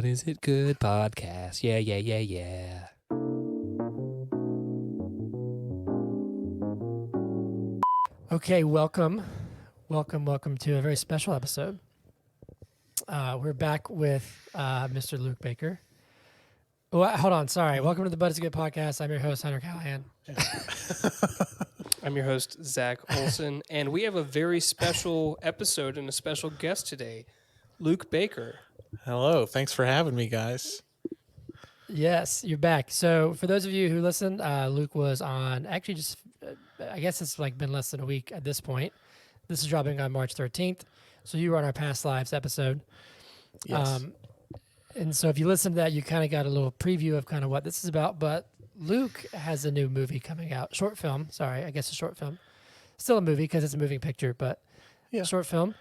God, is it good podcast? Yeah, yeah, yeah, yeah. Okay, welcome to a very special episode. We're back with Mr. Luke Baker. Oh, hold on, sorry. Welcome to the But It's a Good podcast. I'm your host, Hunter Callahan. I'm your host, Zach Olson, and we have a very special episode and a special guest today, Luke Baker. Hello. Thanks for having me, guys. Yes, you're back. So, for those of you who listened, Luke was on actually just, I guess it's like been less than a week at this point. This is dropping on March 13th. So, you were on our Past Lives episode. Yes. And so if you listen to that, you kind of got a little preview of kind of what this is about. But Luke has a new movie coming out, short film. Sorry, I guess a short film. Still a movie because it's a moving picture, but Yeah. short film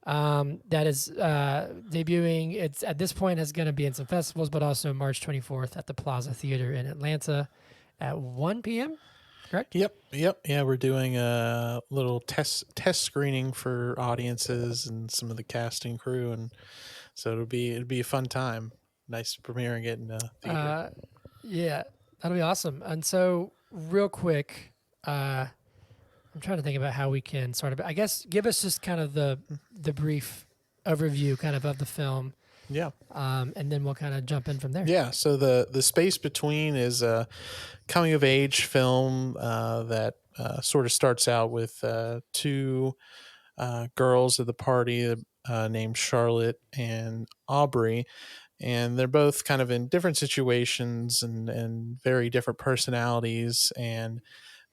that is debuting. It's at this point is going to be in some festivals, but also March 24th at the Plaza Theater in Atlanta at 1 p.m. Correct? Yep. Yeah, we're doing a little test screening for audiences and some of the cast and crew, and so it'll be a fun time. Nice premiering it in the theater. Yeah, that'll be awesome. And so, real quick, I'm trying to think about how we can sort of, I guess, give us just kind of the brief overview, kind of the film, Yeah. and then we'll kind of jump in from there. Yeah. So the space between is a coming of age film that sort of starts out with two girls at the party named Charlotte and Aubrey, and they're both kind of in different situations and very different personalities, and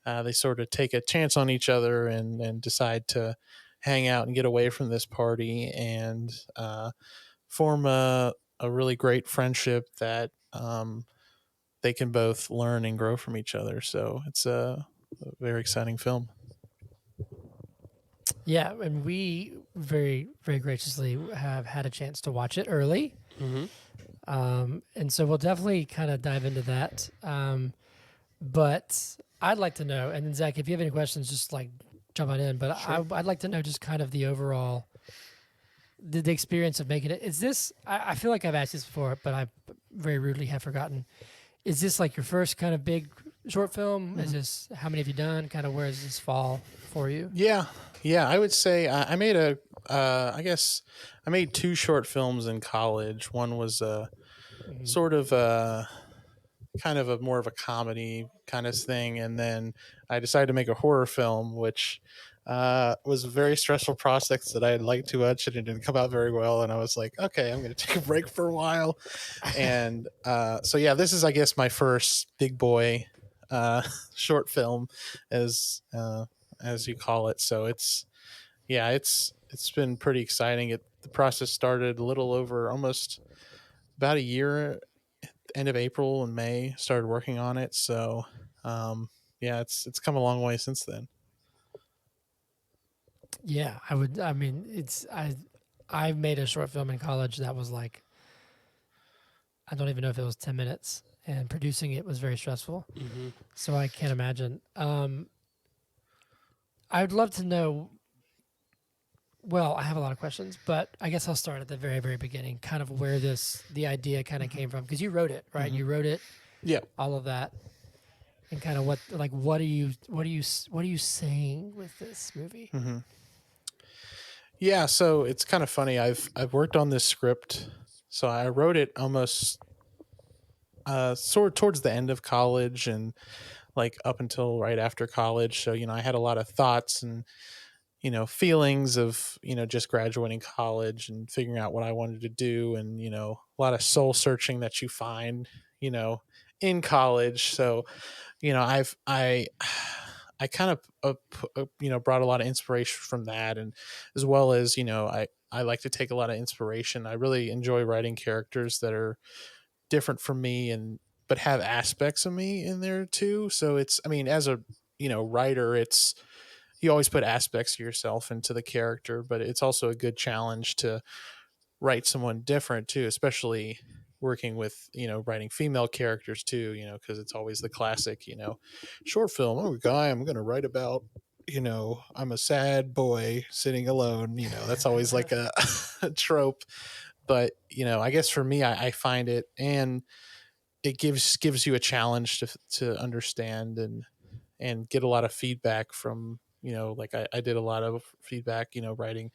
they sort of take a chance on each other and decide to hang out and get away from this party and form a really great friendship that they can both learn and grow from each other. So it's a very exciting film. Yeah, and we very, very graciously have had a chance to watch it early. Mm-hmm. And so we'll definitely kind of dive into that. But I'd like to know, and then Zach, if you have any questions, just like jump on in. But Sure. I'd like to know just kind of the overall, the experience of making it. Is this, I feel like I've asked this before, but I very rudely have forgotten. Is this like your first kind of big short film? Is this, how many have you done? Kind of where does this fall for you? Yeah, I would say I made I guess I made two short films in college. One was sort of kind of a more of a comedy kind of thing, and then I decided to make a horror film, which was a very stressful process that I had liked too much, and it didn't come out very well. And I was like, okay, I'm going to take a break for a while. And so yeah, this is I guess my first big boy short film, as you call it. So it's been pretty exciting. The process started a little over almost about a year, end of April and May, started working on it. So yeah, it's come a long way since then. Yeah, I would. I mean, I made a short film in college that was like, I don't even know if it was 10 minutes, and producing it was very stressful. Mm-hmm. So I can't imagine. I would love to know. Well, I have a lot of questions, but I guess I'll start at the very, very beginning, kind of where the idea kind of came from, because you wrote it, right? Mhm. You wrote it, Yeah. all of that, and kind of what are you saying with this movie? Mm-hmm. Yeah, so it's kind of funny. I've worked on this script. So I wrote it almost sort of towards the end of college and like up until right after college. So, I had a lot of thoughts and, feelings of, just graduating college and figuring out what I wanted to do, and, a lot of soul searching that you find, in college. So, I kind of brought a lot of inspiration from that, and as well as I like to take a lot of inspiration. I really enjoy writing characters that are different from me and but have aspects of me in there too. So it's, I mean, as a writer, it's, you always put aspects of yourself into the character, but it's also a good challenge to write someone different too, especially working with writing female characters too, because it's always the classic short film, oh guy, I'm going to write about I'm a sad boy sitting alone, that's always like a, a trope. But I guess for me, I find it, and it gives you a challenge to understand and get a lot of feedback from, like I did a lot of feedback, writing,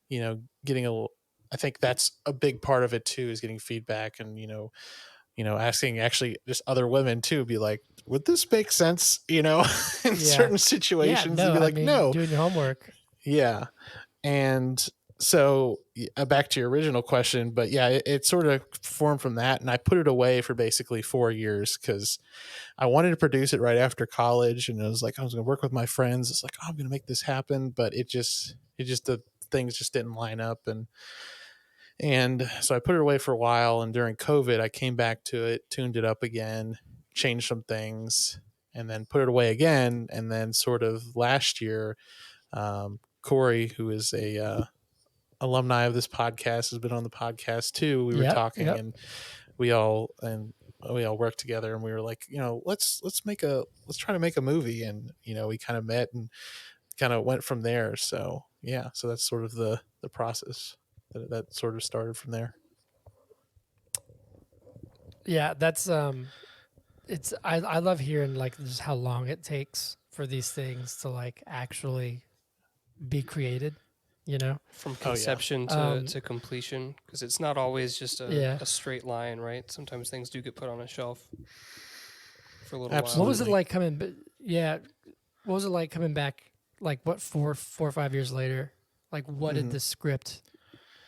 getting I think that's a big part of it too, is getting feedback, and asking actually just other women too, be like, would this make sense, in Yeah. certain Yeah. situations, and No, be I like, mean, no. doing your homework. Yeah. And so, back to your original question, but yeah, it sort of formed from that, and I put it away for basically 4 years because I wanted to produce it right after college, and it was like I was going to work with my friends. It's like, oh, I'm going to make this happen, but it just the things just didn't line up, and so I put it away for a while. And during COVID, I came back to it, tuned it up again, changed some things, and then put it away again. And then sort of last year, Corey, who is a alumni of this podcast, has been on the podcast too. We were Yep. talking, Yep. and we all and we all worked together, and we were like, let's try to make a movie. And we kind of met and kind of went from there. So yeah, so that's sort of the process that sort of started from there. Yeah. That's it's I love hearing like just how long it takes for these things to like actually be created, you know? From Oh yeah. conception Um, to completion, because it's not always just Yeah. a straight line, right? Sometimes things do get put on a shelf for a little What while. was it Absolutely. like coming? Yeah, what was it like coming back? Like what 4 or 5 years later? Like what did Hmm. the script?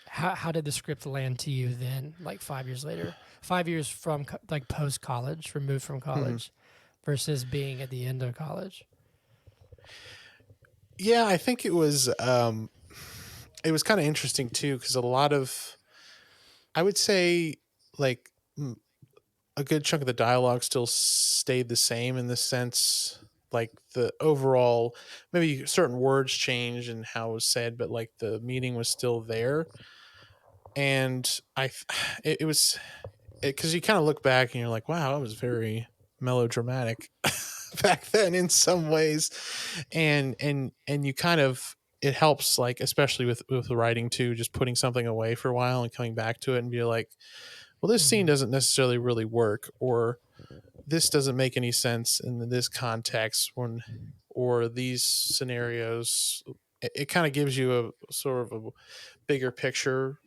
How did the script land to you then? Like 5 years later, 5 years from like post college, removed from Hmm. college, versus being at the end of college. Yeah, I think it was kind of interesting too, because a lot of, I would say, like, a good chunk of the dialogue still stayed the same, in the sense, like the overall, maybe certain words changed and how it was said, but like the meaning was still there. And it was, because you kind of look back and you're like, wow, that was very melodramatic back then in some ways. And you kind of, it helps, like, especially with the writing too, just putting something away for a while and coming back to it and be like, well, this scene Hmm. doesn't necessarily really work, or this doesn't make any sense in this context, or these scenarios. It kind of gives you a sort of a bigger picture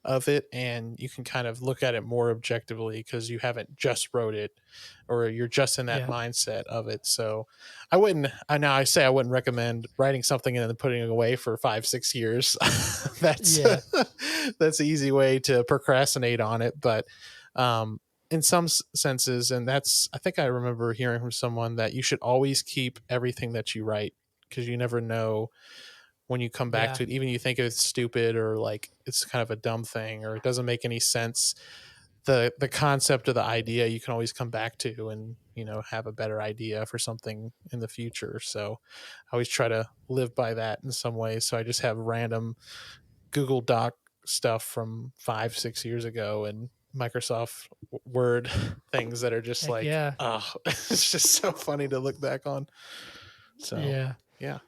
of it, and you can kind of look at it more objectively because you haven't just wrote it, or you're just in that Yeah. mindset of it. So I wouldn't recommend writing something and then putting it away for 5-6 years. that's Yeah. that's an easy way to procrastinate on it. But in some senses, and that's, I think I remember hearing from someone, that you should always keep everything that you write, because you never know when you come back Yeah. to it, even you think it's stupid, or like it's kind of a dumb thing, or it doesn't make any sense, the concept of the idea you can always come back to, and have a better idea for something in the future. So I always try to live by that in some ways. So I just have random Google Doc stuff from 5-6 years ago, and Microsoft Word things that are just Heck like, yeah. oh, it's just so funny to look back on. So Yeah. yeah.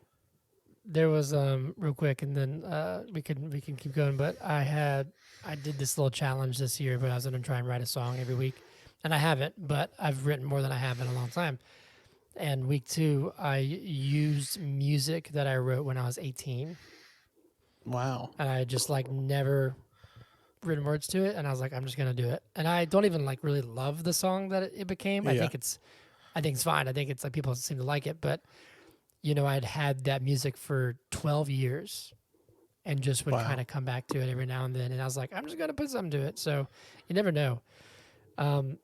There was real quick, and then we can keep going. But I did this little challenge this year, but I was gonna try and write a song every week, and I haven't, but I've written more than I have in a long time. And week 2, I used music that I wrote when I was 18, Wow. and I just like never written words to it, and I was like, I'm just gonna do it. And I don't even like really love the song that it became. Yeah. I think it's fine. I think it's like people seem to like it, but I'd had that music for 12 years and just would kind Wow. of come back to it every now and then. And I was like, I'm just going to put something to it. So you never know. Um,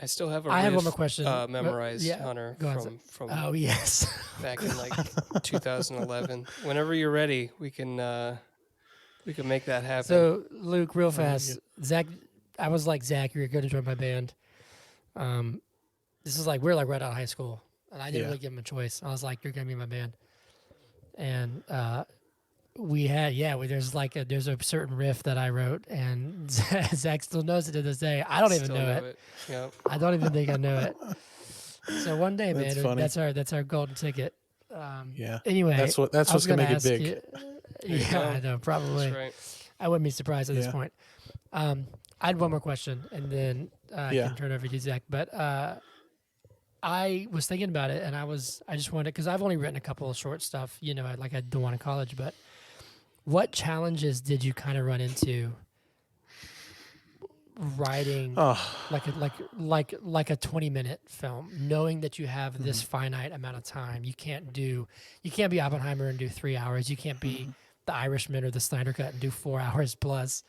I still have a I have one riff more question. memorized, Yeah. Hunter, Go on. from Oh, yes. back in like 2011. Whenever you're ready, we can make that happen. So, Luke, real Very fast. good. Zach, I was like, Zach, you're going to join my band. This is like, we're like right out of high school. And I didn't Yeah. really give him a choice. I was like, you're going to be my band. And we had there's a certain riff that I wrote, and Zach still knows it to this day. I don't even Still know it. Yep. I don't even think I know it. So one day, That's man, funny. that's our golden ticket. Yeah. Anyway, That's I was what's gonna gonna make it ask big. you. There you Yeah, go. I know, probably. That's right. I wouldn't be surprised at this Yeah. point. Um, I had one more question, and then I Yeah. can turn it over to Zach. But I was thinking about it, and I just wanted, because I've only written a couple of short stuff, like I do one in college. But what challenges did you kind of run into writing Oh, like a 20-minute film, knowing that you have this mhm, finite amount of time? You can't be Oppenheimer and do 3 hours. You can't be mhm. the Irishman or the Snyder Cut and do 4 hours plus.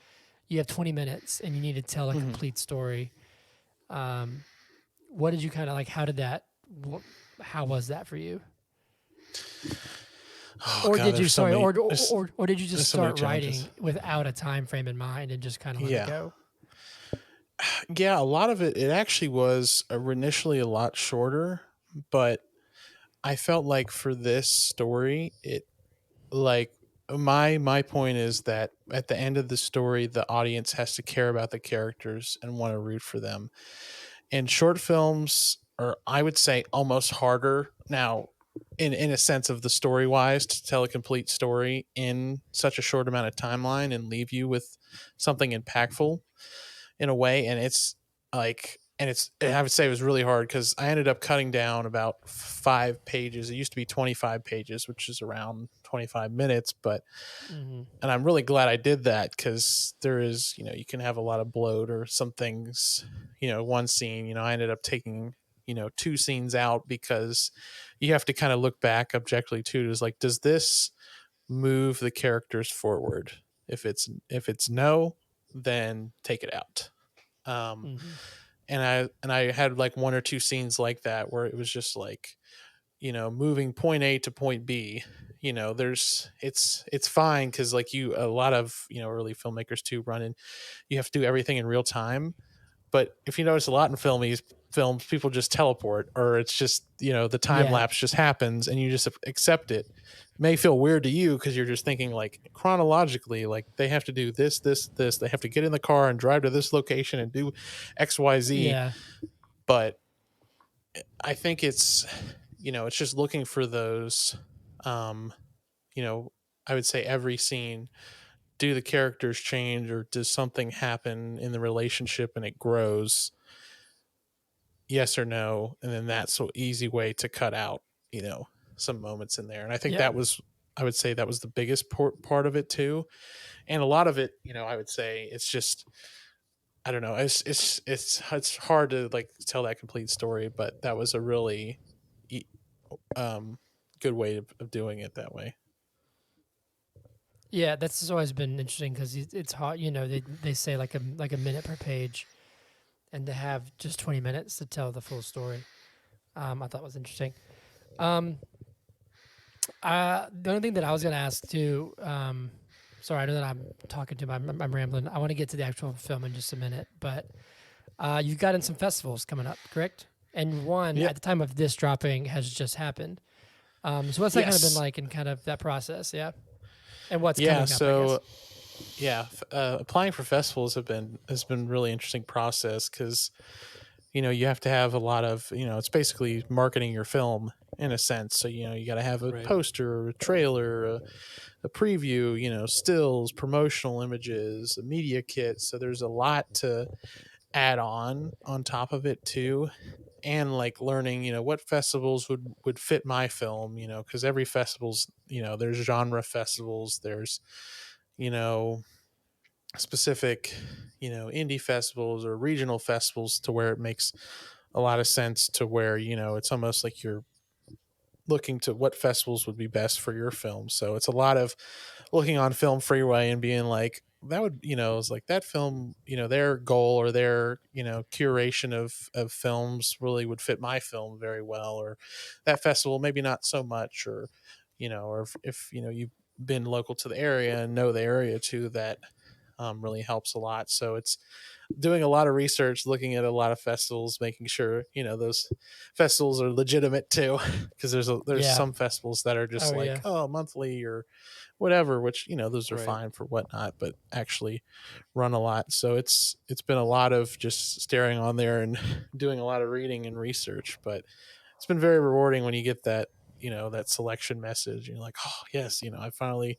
You have 20 minutes and you need to tell a Mhm. complete story. Um, what did you kind of like? How did that? How was that for you? Oh Or God, did you there's so sorry? many. Or did you just There's so many start challenges. writing without a time frame in mind and just kind of let it Yeah, go? yeah. A lot of it actually was initially a lot shorter, but I felt like for this story, it like my point is that at the end of the story, the audience has to care about the characters and want to root for them. And short films are, I would say, almost harder now, in a sense of the story wise, to tell a complete story in such a short amount of timeline and leave you with something impactful in a way. And it's like, and I would say it was really hard because I ended up cutting down about 5 pages. It used to be 25 pages, which is around 25 minutes, but Hmm. and I'm really glad I did that because there is, you can have a lot of bloat or some things, one scene, I ended up taking, two scenes out because you have to kind of look back objectively too. Is like, does this move the characters forward? If it's no, then take it out. Um, Hmm. and I had like one or two scenes like that where it was just like, moving point A to point B, there's it's fine because like a lot of early filmmakers too run in, you have to do everything in real time. But if you notice a lot in films, people just teleport, or it's just the time Yeah. lapse just happens and you just accept it. It may feel weird to you because you're just thinking like chronologically, like they have to do this, they have to get in the car and drive to this location and do XYZ. Yeah. But I think it's just looking for those, um, you know, I would say every scene, do the characters change or does something happen in the relationship and it grows? Yes or no? And then that's an easy way to cut out, you know, some moments in there. And I think Yeah. I would say that was the biggest part of it too. And a lot of it, I would say it's just, I don't know. It's hard to like tell that complete story, but that was a really e- um, good way of doing it that way. Yeah, that's just always been interesting because it's hard. They say like a minute per page, and to have just 20 minutes to tell the full story, I thought was interesting. Um, the only thing that I was gonna ask too, sorry, I know that I'm talking too much. I'm rambling. I want to get to the actual film in just a minute, but you've got in some festivals coming up, correct? And one Yeah. at the time of this dropping has just happened. So what's that kind of been Yes. like in kind of that process? Yeah, and what's Yeah. coming up, I guess. So yeah, applying for festivals has been really interesting process because you have to have a lot of it's basically marketing your film in a sense. So you got to have a Right. poster, a trailer, a preview, stills, promotional images, a media kit. So there's a lot to add on top of it too. And like learning what festivals would fit my film, because every festival's, there's genre festivals, there's you know specific indie festivals or regional festivals to where it makes a lot of sense to where it's almost like you're looking to what festivals would be best for your film. So it's a lot of looking on Film Freeway and being like, that would, it's like that film, their goal or their, curation of films really would fit my film very well, or that festival maybe not so much, or or if you've been local to the area and know the area too, that really helps a lot. So it's doing a lot of research, looking at a lot of festivals, making sure those festivals are legitimate too, because there's Yeah. some festivals that are just Oh like yeah. monthly or whatever, which those are Right. fine for whatnot, but actually run a lot. So it's been a lot of just staring on there and doing a lot of reading and research, but it's been very rewarding when you get that that selection message. You're like, oh yes, I finally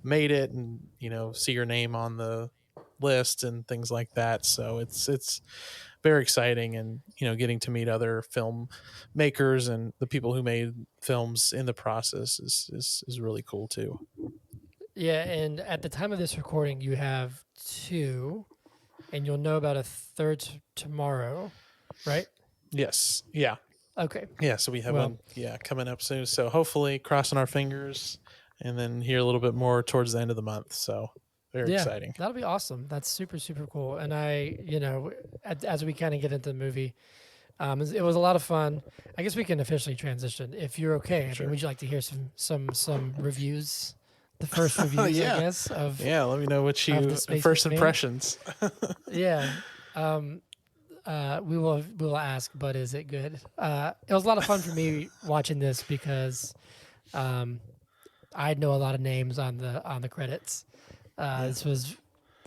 made it and see your name on the list and things like that. So it's very exciting, and getting to meet other film makers and the people who made films in the process is really cool too. Yeah, and at the time of this recording, you have two, and you'll know about a third tomorrow, right? Yes, yeah, Okay. yeah. So we have Well, one, yeah, coming up soon. So hopefully, crossing our fingers, and then hear a little bit more towards the end of the month. So very yeah, exciting. that'll be awesome. That's super, super cool. And as we kind of get into the movie, it was a lot of fun. I guess we can officially transition if you're okay. I mean, Sure. would you like to hear some reviews? The first reviews, I Yeah, guess, of yeah. Let me know what of you the Space first Between. impressions. Yeah. We will ask, but is it good? It was a lot of fun for me watching this because um, I know a lot of names on the credits. Yeah. This was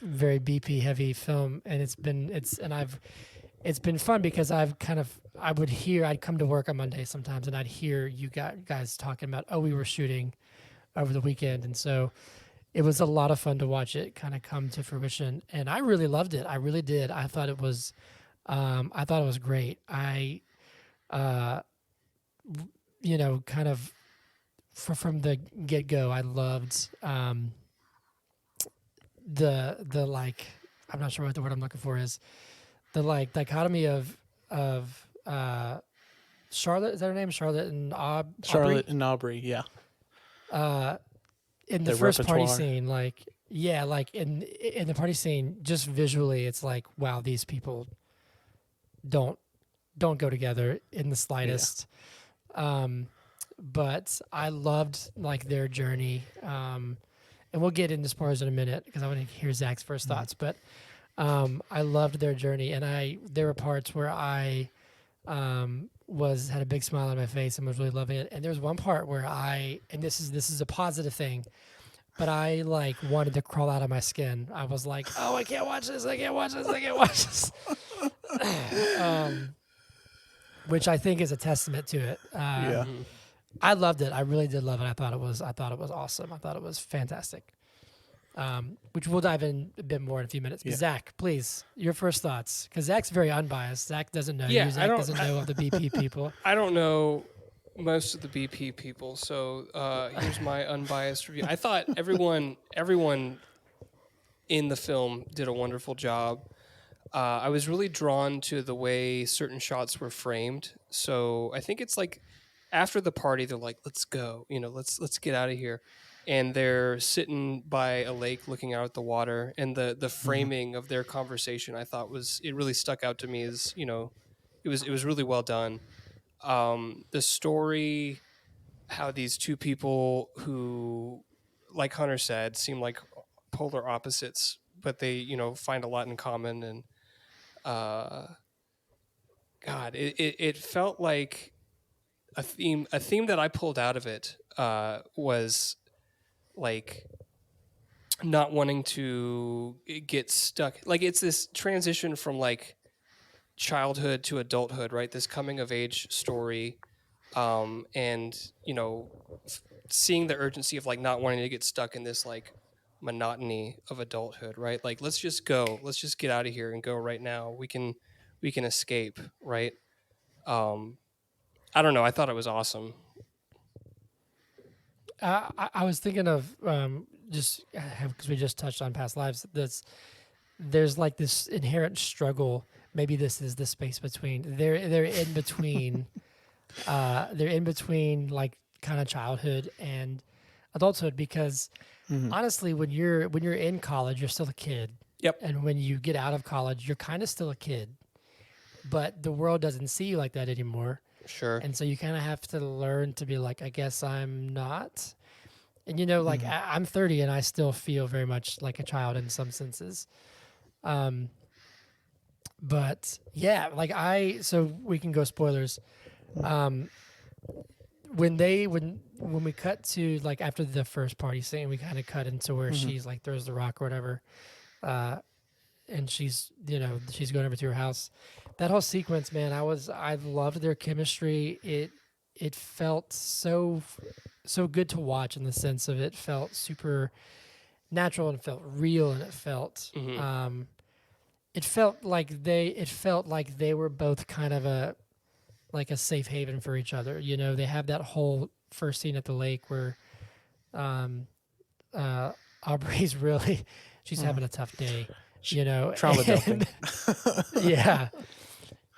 very BP heavy film, and it's been fun because I'd come to work on Monday sometimes, and I'd hear you guys talking about, oh, we were shooting over the weekend, and so it was a lot of fun to watch it kind of come to fruition, and I really loved it. I really did. I thought it was great. Uh, kind of from the get go, I loved the like. I'm not sure what the word I'm looking for is. The like dichotomy of Charlotte. Is that her name? Charlotte and Charlotte Aubrey. and Aubrey, yeah, Uh, in the their first party repertoire. scene, like yeah, like in the party scene, just visually, it's like wow, these people don't don't go together in the Yeah. slightest. Um, but I loved like their journey. And we'll get into spoilers in a minute because I want to hear Zach's first Mhm. thoughts. But I loved their journey, and there were parts where I had a big smile on my face and was really loving it. And there was one part where and this is a positive thing, but I like wanted to crawl out of my skin. I was like, oh, I can't watch this. I can't watch this. I can't watch this. Which I think is a testament to it. Yeah. Mhm. I loved it. I really did love it. I thought it was awesome. I thought it was fantastic. Which we'll dive in a bit more in a few minutes. But Yeah. Zach, please, your first thoughts, because Zach's very unbiased. Zach doesn't know Yeah, you. Zach doesn't know of the BP people. I don't know most of the BP people, so here's my unbiased review. I thought everyone in the film did a wonderful job. I was really drawn to the way certain shots were framed. So I think it's like after the party, they're like, "Let's go," let's get out of here, and they're sitting by a lake looking out at the water, and the framing of their conversation, I thought it really stuck out to me as it was really well done. The story, how these two people who, like Hunter said, seem like polar opposites, but they find a lot in common, and uh, God, it felt like a theme that I pulled out of it was like not wanting to get stuck. Like it's this transition from like childhood to adulthood, right? This coming of age story, and seeing the urgency of like not wanting to get stuck in this like monotony of adulthood, right? Like let's just go, let's just get out of here and go right now. We can escape, right? Um, I don't know. I thought it was awesome. I was thinking of just because we just touched on past lives. There's like this inherent struggle. Maybe this is the space between. They're in between. They're in between like kind of childhood and adulthood because Mhm. honestly, when you're in college, you're still a kid. Yep. And when you get out of college, you're kind of still a kid. But the world doesn't see you like that anymore. Sure. And so you kind of have to learn to be like, I guess I'm not. And like Mhm. I'm 30 and I still feel very much like a child in some senses. But yeah, like so we can go spoilers. Um, when we cut to like after the first party scene, we kind of cut into where Mhm. she's like throws the rock or whatever, and she's she's going over to her house. That whole sequence, man, I loved their chemistry. It felt so good to watch in the sense of it felt super natural and it felt real and Hmm. it felt like they were both kind of a safe haven for each other. You know, they have that whole first scene at the lake where um, Aubrey's really she's Mhm. having a tough day. Sh- You know, Trauma dumping. and yeah,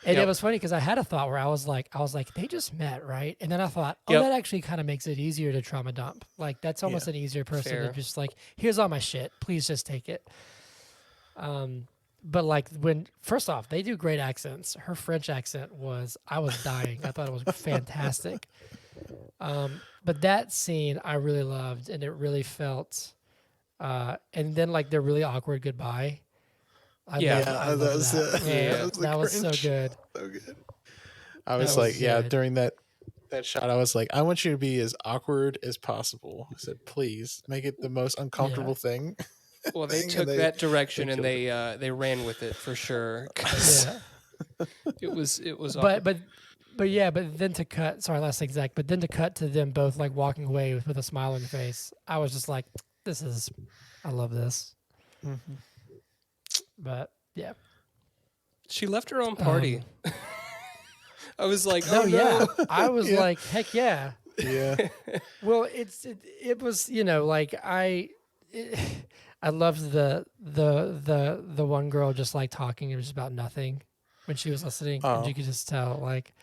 and it Yep. was funny because I had a thought where I was like, they just met, right? And then I thought, oh, Yep. that actually kind of makes it easier to trauma dump. Like that's Yeah. almost an easier person to Fair. just like, here's all my shit, please just take it. But like when first off, they do great accents. Her French accent was I was dying. I thought it was fantastic. But that scene I really loved, and it really felt. And then like their really awkward goodbye. Yeah. I That love was that. that Yeah. was the That was so cringe. good. So good. I That was was like, yeah, good. during that shot, I was like, I want you to be as awkward as possible. I said, please make it the most Yeah. uncomfortable thing. Well, they And took that they direction and killed it. they ran with it for sure because Yeah. it was But awkward. but but yeah, but then to cut sorry, last thing, Zach, but then to cut to them both like walking away with a smile on their face, I was just like, this is I love this. Mhm. But yeah. She left her own party. Um I was like, no, oh yeah. no. I was Yeah, like, heck yeah. yeah. Well, it was, you know, like it, I loved the one girl just like talking just about nothing when she was listening, and you Oh, could just tell like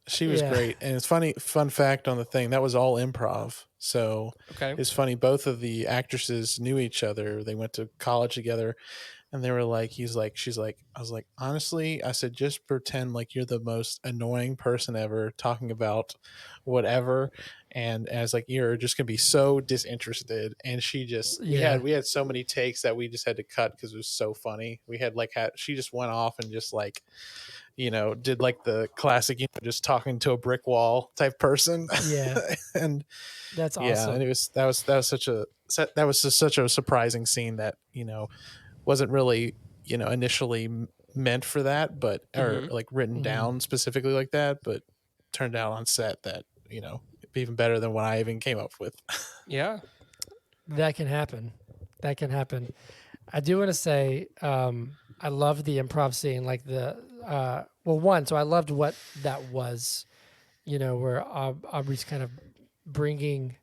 she was yeah great. And it's funny, fun fact on the thing that was all improv. So Okay. it's funny. Both of the actresses knew each other. They went to college together, and they were like, he's like, she's like, I was like, honestly, I said, just pretend like you're the most annoying person ever talking about whatever. And I was like, you're just gonna be so disinterested. And she just, yeah we had so many takes that we just had to cut because it was so funny. We had like, she just went off and just like, did like the classic, just talking to a brick wall type person. yeah And that's yeah, and awesome. that was that was just such a surprising scene that wasn't really initially meant for that, but or Hmm. like written Hmm. down specifically like that, but turned out on set that even better than what I even came up with. Yeah. That can happen. That can happen. I do want to say I love the improv scene, like the well, one. So I loved what that was, you know, where Aubrey's kind of bringing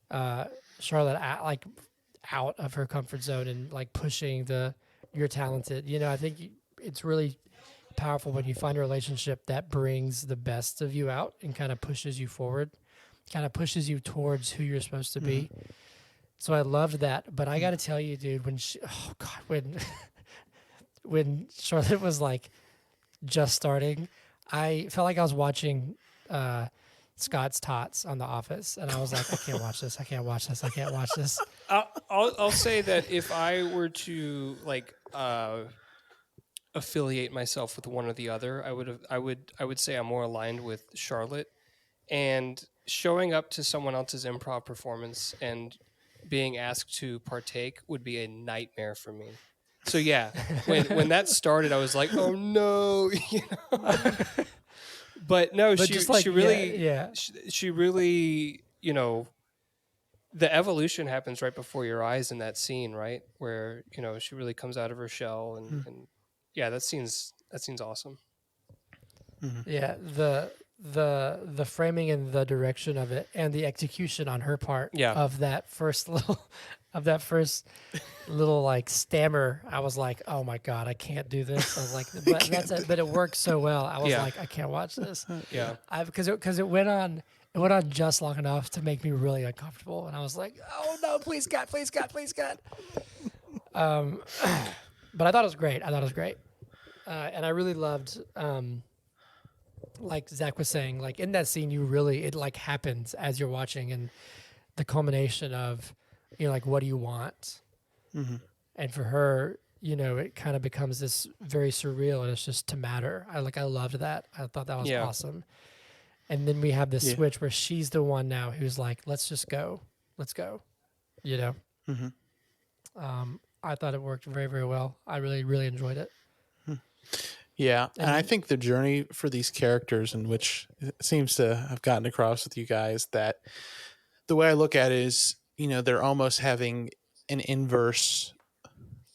uh, Charlotte out of her comfort zone and like pushing the you're talented. You know, I think it's really powerful when you find a relationship that brings the best of you out and kind of pushes you forward, kind of pushes you towards who you're supposed to Mhm. be. So I loved that. But I got to tell you, dude, oh God, when when Charlotte was like just starting, I felt like I was watching uh, Scott's Tots on The Office, and I was like, I can't watch this. I can't watch this. I can't watch this. I'll say that if I were to like affiliate myself with one or the other, I would say I'm more aligned with Charlotte, and showing up to someone else's improv performance and being asked to partake would be a nightmare for me. So yeah, when that started, I was like, oh no, But no, But just like yeah, she really, the evolution happens right before your eyes in that scene, right? Where, she really comes out of her shell and yeah, that scene's awesome. Mhm. yeah, the framing and the direction of it and the execution on her part Yeah. of that first little of that first little like stammer, I was like, oh my God, I can't do this. I was like, I but that's can't it. But it worked so well. I was Yeah. like, I can't watch this. Yeah. I because it went on just long enough to make me really uncomfortable, and I was like, oh no, please God, please God, please God. Um, but I thought it was great. I thought it was great, and I really loved. Like Zach was saying, like in that scene, it like happens as you're watching, and the culmination of, like what do you want? Mhm. And for her, it kind of becomes this very surreal, and it's just to matter. I loved that. I thought that was Yeah. awesome. And then we have this Yeah. switch where she's the one now who's like, let's just go, let's go. You know, Mhm. I thought it worked very very well. I really really enjoyed it. Yeah, and I And think the journey for these characters, in which it seems to have gotten across with you guys, that the way I look at it is, they're almost having an inverse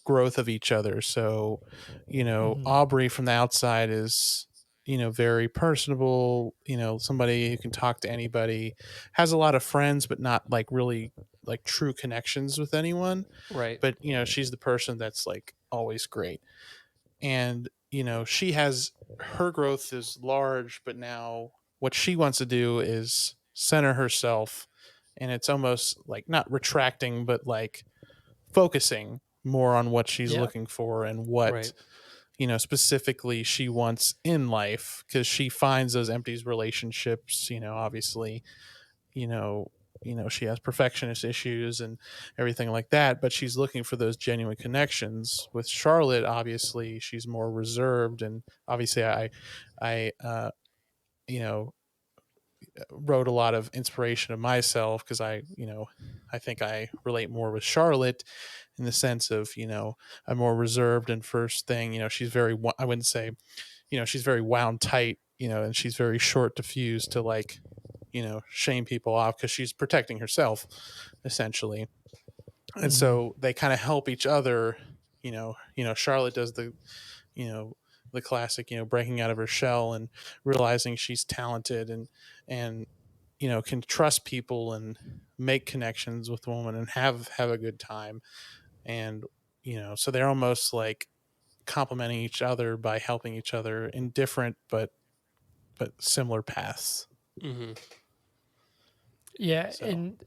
growth of each other. So, Hmm. Aubrey from the outside is, very personable, somebody who can talk to anybody, has a lot of friends, but not like really like true connections with anyone. Right. But, she's the person that's like always great. And, she has her growth is large, but now what she wants to do is center herself. And it's almost like not retracting, but like focusing more on what she's Yeah. looking for and what Right. specifically she wants in life, because she finds those empty relationships, obviously, you know she has perfectionist issues and everything like that, but she's looking for those genuine connections. With Charlotte, obviously she's more reserved, and obviously I you know wrote a lot of inspiration of myself, because I think I relate more with Charlotte in the sense of, I'm more reserved. And first thing, she's very, I wouldn't say, she's very wound tight, and she's very short to fuse to like, shame people off, because she's protecting herself essentially. And Hmm. so they kind of help each other. Charlotte does you know the classic, breaking out of her shell and realizing she's talented, and can trust people and make connections with women and have a good time. And so they're almost like complementing each other by helping each other in different but similar paths. Hmm. Yeah, So and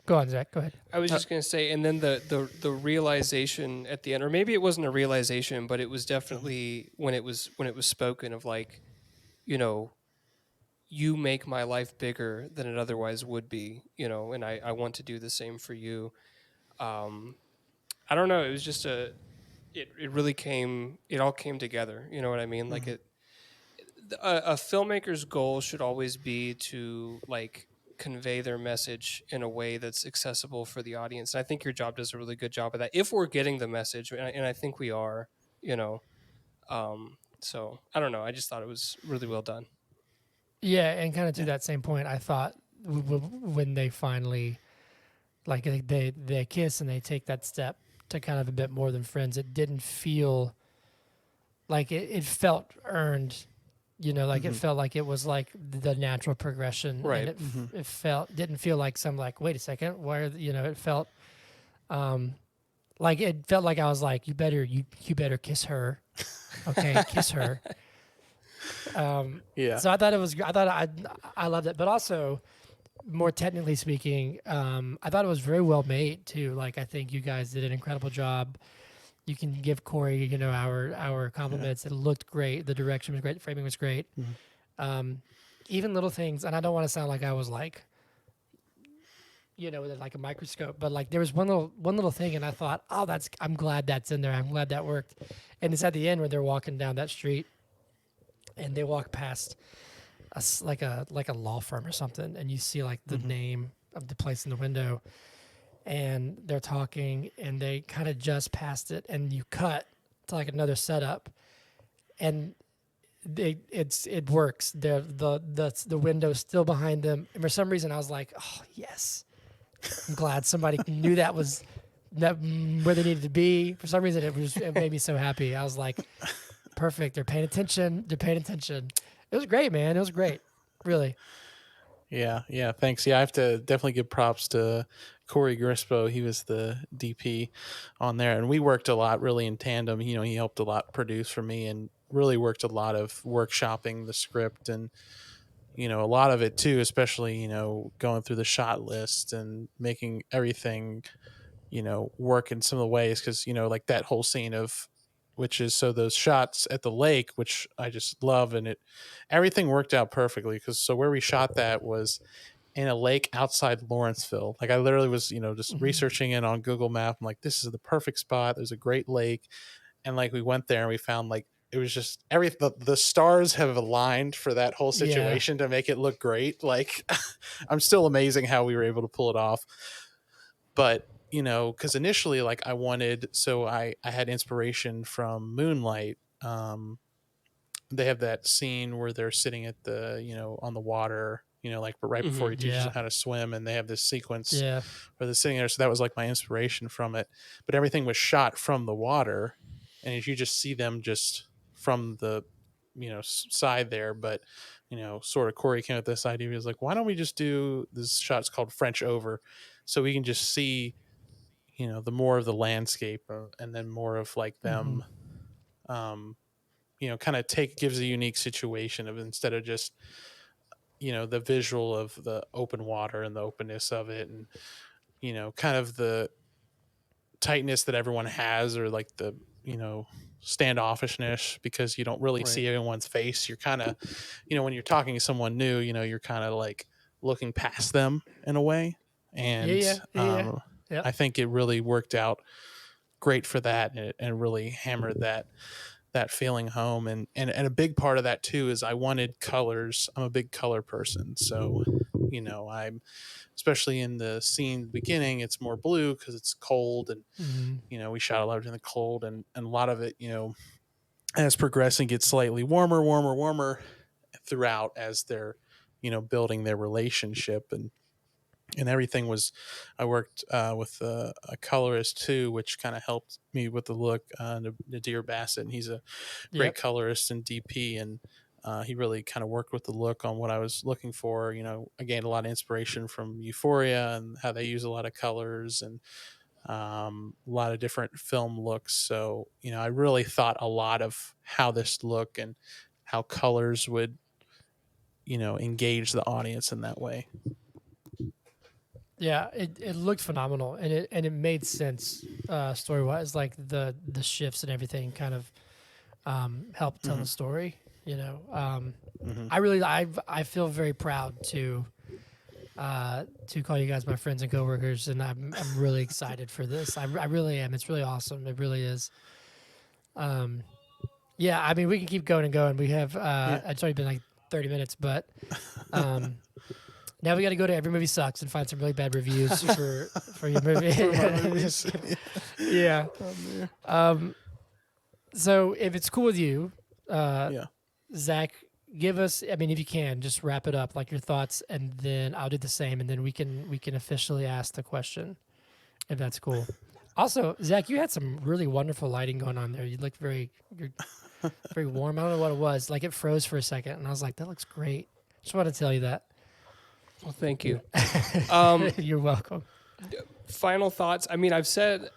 go on, Zach. Go ahead. I was uh, just gonna say, and then the realization at the end, or maybe it wasn't a realization, but it was definitely when it was spoken of, like, you know, you make my life bigger than it otherwise would be, and I want to do the same for you. Um, I don't know. It was just it really it all came together. You know what I mean? Like mhm, a filmmaker's goal should always be to like convey their message in a way that's accessible for the audience. And I think your job does a really good job of that. If we're getting the message, and I think we are, you know. So I don't know. I just thought it was really well done. Yeah, and kind of to yeah. that same point, I thought when they finally like they kiss and they take that step to kind of a bit more than friends, it didn't feel like it felt earned. Like it Hmm. felt like it was like the natural progression, and Right. Hmm. it felt didn't feel like some like wait a second, where it felt um like it felt like I was like you better kiss her, okay, kiss her. Um, Yeah. so I thought it was I loved it, but also more technically speaking, I thought it was very well made too. Like I think you guys did an incredible job. You can give Corey, our Yeah. compliments. It looked great. The direction was great. The framing was great. Mhm. Um, even little things, and I don't want to sound like I was like, with like a microscope, but like there was one little thing, and I thought, oh, I'm glad that's in there. I'm glad that worked. And it's at the end where they're walking down that street, and they walk past like a law firm or something, and you see like the Mhm. name of the place in the window, and they're talking, and they kind of just passed it, and you cut to like another setup, and it works. The window's still behind them, and for some reason I was like, oh yes, I'm glad somebody knew that was that where they needed to be. For some reason it made me so happy. I was like, perfect. They're paying attention. They're paying attention. It was great, man. It was great. Really. Yeah, yeah, thanks. Yeah, I have to definitely give props to Corey Grispo. He was the DP on there, and we worked a lot really in tandem. He helped a lot produce for me, and really worked a lot of workshopping the script, and a lot of it too, especially going through the shot list and making everything work in some of the ways, because like that whole scene of which is so those shots at the lake, which I just love, and everything worked out perfectly, because so where we shot that was in a lake outside Lawrenceville. Like I literally was just Mhm. researching it on Google Map. I'm like, this is the perfect spot. There's a great lake, and like we went there and we found like it was just the stars have aligned for that whole Yeah. situation to make it look great. Like I'm still amazing how we were able to pull it off. But because initially, like I wanted, so I had inspiration from Moonlight. They have that scene where they're sitting at the on the water, like right before he teaches them Yeah. how to swim, and they have this sequence Yeah. where they're sitting there. So that was like my inspiration from it. But everything was shot from the water, and you just see them just from the side there. But sort of Corey came up with this idea. He was like, why don't we just do this shot's called French over, so we can just see the more of the landscape, and then more of like Mm-hmm. them kind of gives a unique situation of, instead of just the visual of the open water and the openness of it, and kind of the tightness that everyone has, or like the standoffishness, because you don't really Right. see everyone's face. You're kind of when you're talking to someone new, you're kind of like looking past them in a way. Yeah. And Yeah. Yeah. Yeah. Yep. I think it really worked out great for that, and really hammered that feeling home. And a big part of that too is I wanted colors. I'm a big color person, so I'm, especially in the scene at the beginning, it's more blue because it's cold, and Mm-hmm. we shot a lot in the cold, and a lot of it as progressing gets slightly warmer throughout, as they're building their relationship, and everything was. I worked with a colorist too, which kind of helped me with the look. Nadir Bassett, and he's a great Yep. colorist and DP, and he really kind of worked with the look on what I was looking for. I gained a lot of inspiration from Euphoria and how they use a lot of colors, and a lot of different film looks. So I really thought a lot of how this look and how colors would engage the audience in that way. Yeah, it looked phenomenal, and it made sense story wise. Like the shifts and everything kind of helped tell Mm-hmm. the story. Mm-hmm. I feel very proud to call you guys my friends and coworkers, and I'm really excited for this. I really am. It's really awesome. It really is. Yeah, I mean we can keep going and going. We have Yeah. it's already been like 30 minutes, but um, now we got to go to Every Movie Sucks and find some really bad reviews for your movie. For my movies. Yeah. So if it's cool with you, Yeah. Zach, give us. I mean, if you can, just wrap it up, like your thoughts, and then I'll do the same, and then we can officially ask the question, if that's cool. Also, Zach, you had some really wonderful lighting going on there. You looked you're very warm. I don't know what it was. Like it froze for a second, and I was like, that looks great. Just want to tell you that. Well, thank you. You're welcome. Final thoughts. I mean, I've said.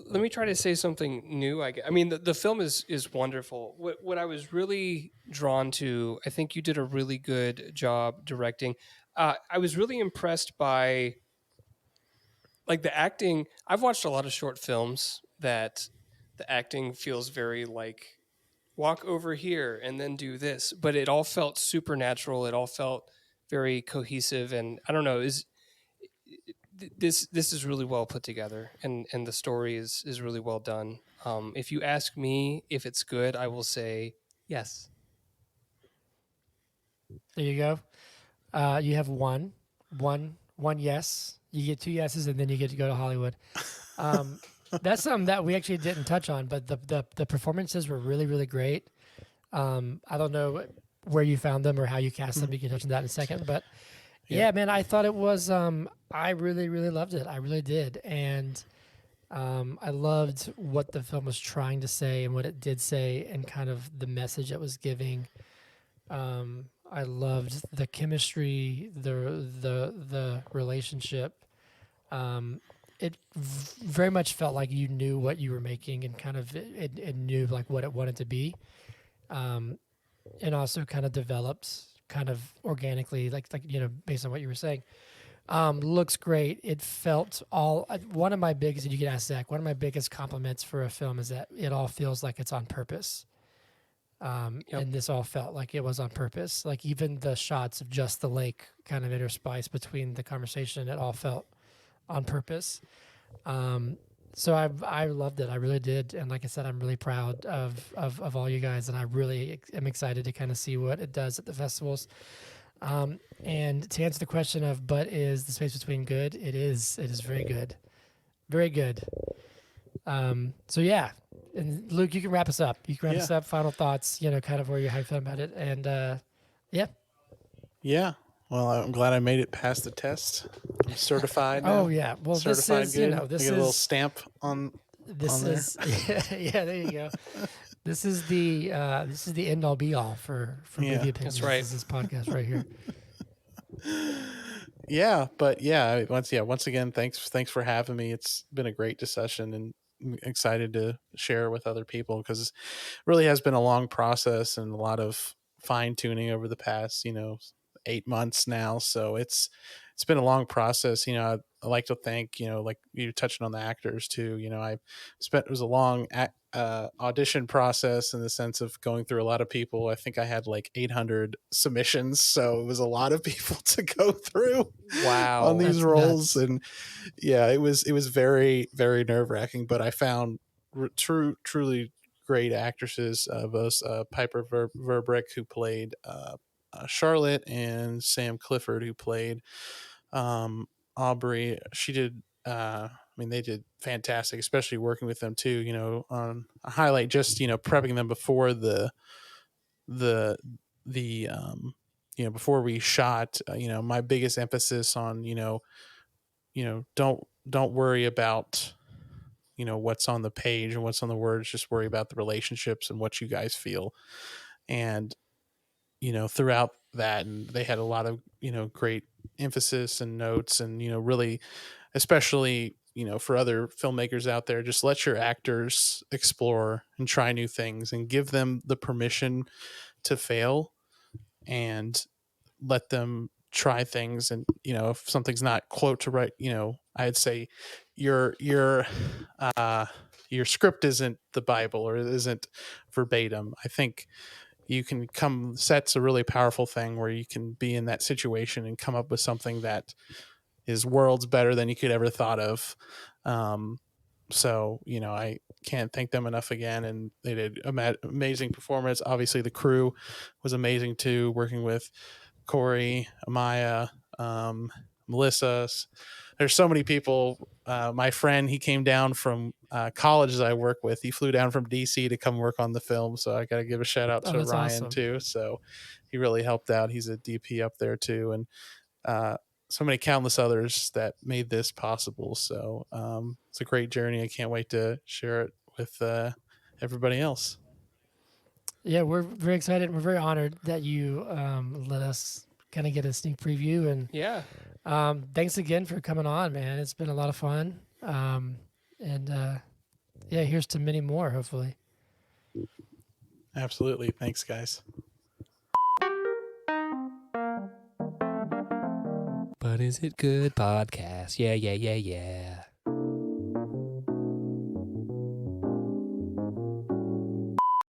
Let me try to say something new. I mean, the film is wonderful. What I was really drawn to, I think you did a really good job directing. I was really impressed by like the acting. I've watched a lot of short films that the acting feels very like walk over here and then do this, but it all felt supernatural. It all felt very cohesive, and I don't know. This is really well put together, and the story is really well done. If you ask me if it's good, I will say yes. There you go. You have one yes. You get two yeses, and then you get to go to Hollywood. Um, that's something that we actually didn't touch on, but the performances were really really great. I don't know where you found them or how you cast them. You can touch on that in a second, but yeah, man, I thought it was. I really really loved it. I really did, and I loved what the film was trying to say and what it did say, and kind of the message it was giving. I loved the chemistry, the relationship. It very much felt like you knew what you were making, and kind of it knew like what it wanted to be, and also kind of developed kind of organically, like based on what you were saying. Looks great. It felt all. One of my biggest, and you can ask Zach. One of my biggest compliments for a film is that it all feels like it's on purpose. Yep. And this all felt like it was on purpose. Like even the shots of just the lake kind of interspiced between the conversation, it all felt on purpose. So I loved it. I really did. And like I said, I'm really proud of all you guys, and I really am excited to kind of see what it does at the festivals. And to answer the question of, but is the space between good? It is. It is very good. Very good. So yeah, and Luke, you can wrap us up. You can wrap us up. Final thoughts. Kind of where you're hyped about it, and yeah. Yeah. Well, I'm glad I made it past the test. I'm certified now. Oh yeah. Well, this Certified is good. I this get a little is stamp on this there. is yeah. There you go. This is the end all be all for Yeah. movie opinions. That's right. This is this podcast right here. Yeah, but yeah, once again, thanks for having me. It's been a great discussion, and I'm excited to share with other people because it really has been a long process and a lot of fine tuning over the past 8 months now. So it's been a long process. I like to thank like you touching on the actors too. I spent it was a long audition process in the sense of going through a lot of people. I think I had like 800 submissions, so it was a lot of people to go through on Wow. these That's roles. nuts. And yeah, it was very, very nerve wracking, but I found truly great actresses, both Piper Verbrick, who played Charlotte, and Sam Clifford, who played um, Aubrey. She did. I mean, they did fantastic, especially working with them too. On a highlight, just prepping them before the before we shot. My biggest emphasis on don't worry about what's on the page and what's on the words. Just worry about the relationships and what you guys feel. And throughout that, and they had a lot of great emphasis and notes, and really, especially for other filmmakers out there, just let your actors explore and try new things and give them the permission to fail, and let them try things. And if something's not quote to right, I'd say your uh your script isn't the Bible, or it isn't verbatim. I think you can come set's a really powerful thing where you can be in that situation and come up with something that is worlds better than you could ever thought of. So I can't thank them enough again, and they did amazing performance. Obviously the crew was amazing too, working with Corey, Amaya, Melissa. There's so many people. My friend, he came down from college that I work with. He flew down from DC to come work on the film. So I got to give a shout out Oh, to that's Ryan awesome. too. So he really helped out. He's a DP up there too. And uh, so many countless others that made this possible. So it's a great journey. I can't wait to share it with everybody else. Yeah, we're very excited. We're very honored that you let us kind of get a sneak preview. And Yeah. thanks again for coming on, man. It's been a lot of fun. And yeah, here's to many more, hopefully. Absolutely. Thanks, guys. But is it good podcast? Yeah, yeah, yeah, yeah.